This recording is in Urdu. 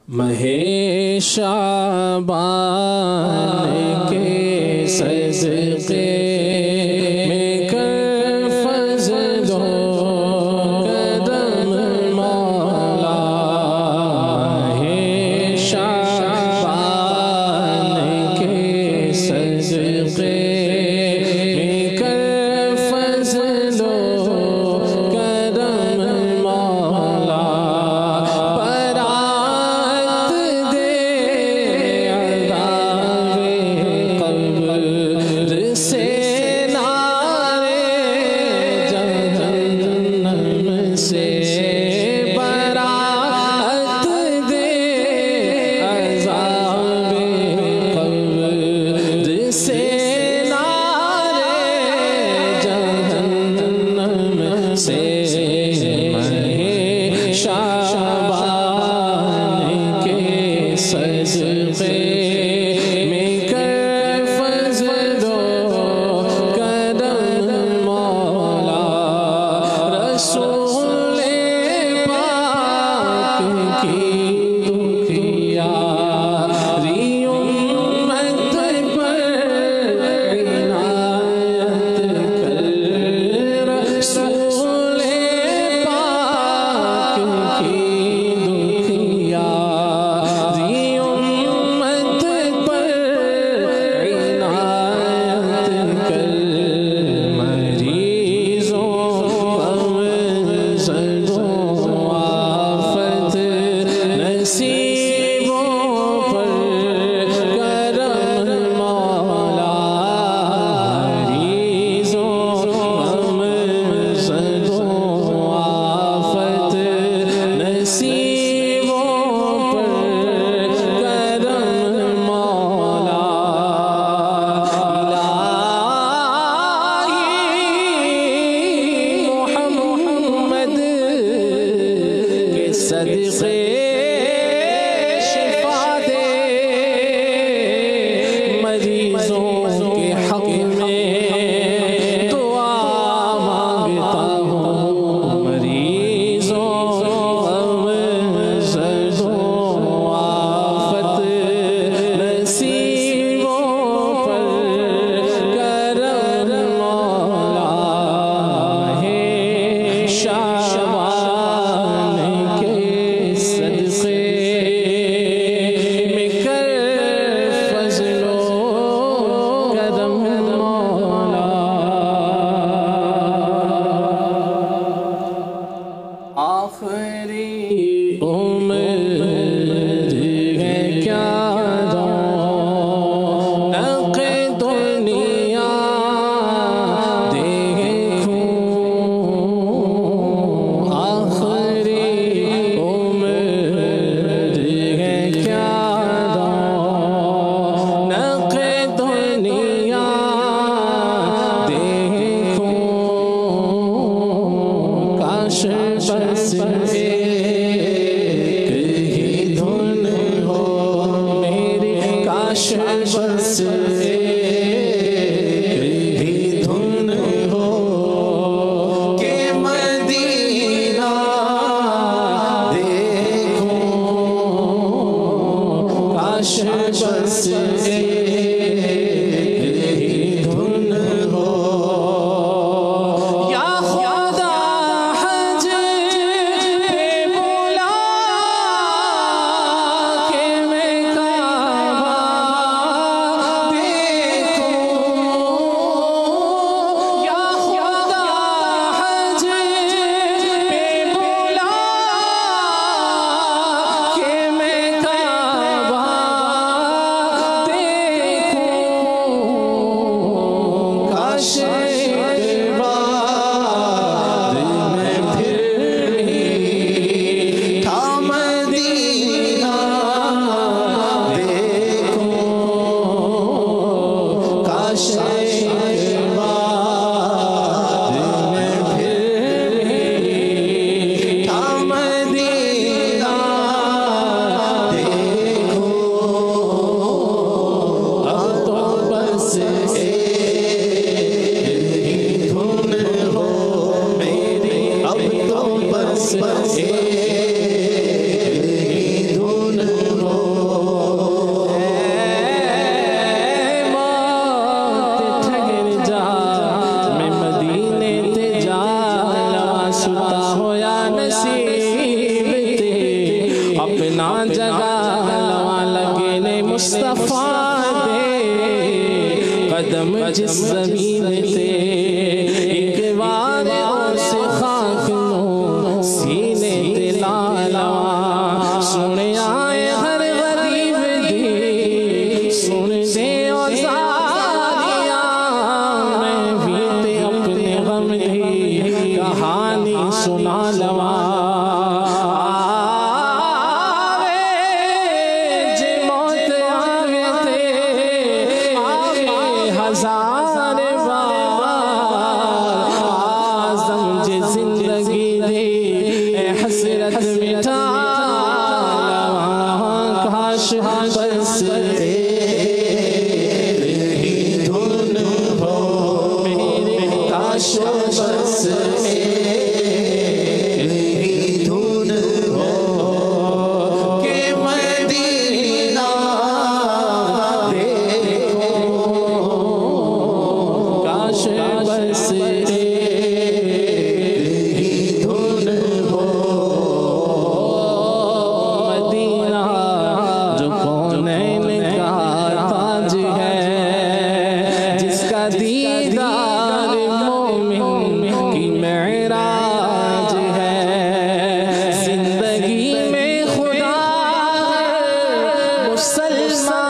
ماہ شعبان کے صدقے میں کر فضل و کرم مولا، ماہ شعبان کے صدقے میں کر فضل و کرم مولا، صدقے شفا دے مریضوں کے حق میں دعا مانگتا ہوں، مریضوں غم زد و آفت نصیبوں پر کرم مولا، ہے شعبان کے صدقے میں کر فضل و کرم مولا۔ آخری عمر ہے کیا رونق دنیا دیکھوں، آخری عمر ہے کیا رونق دنیا دیکھوں، کاش بس ایک ہی دھن ہو میری، کاش بس ایک ہی دھن ہو کہ مدینہ دیکھوں، کاش بس ایک ہی دھن ہو، یا خدا حج پہ بلا کہ میں کعبہ دیکھوں، یا خدا حج پہ بلا کہ میں کعبہ دیکھوں۔ اپنا جگہ لوا لگے نے مصطفیٰ دے قدم جس زمین تے ایک بار اس خاک نو سینے تے لالا سنے آئے ہر غریب دی سن دے اور زاریاں میں بھی تے اپنے غم دی کہانی سنا لوا ہزار بار آزم جے زندگی دے اے حسرت مٹا لواں کاش بس میری دھن ہو میرے کاش بس میری دھن ہو کہ مدینہ بس تیری دھن ہو مدینہ جو کونین کا تاج ہے جس کا دیدار مومن کی معراج ہے زندگی میں خدا مسلمان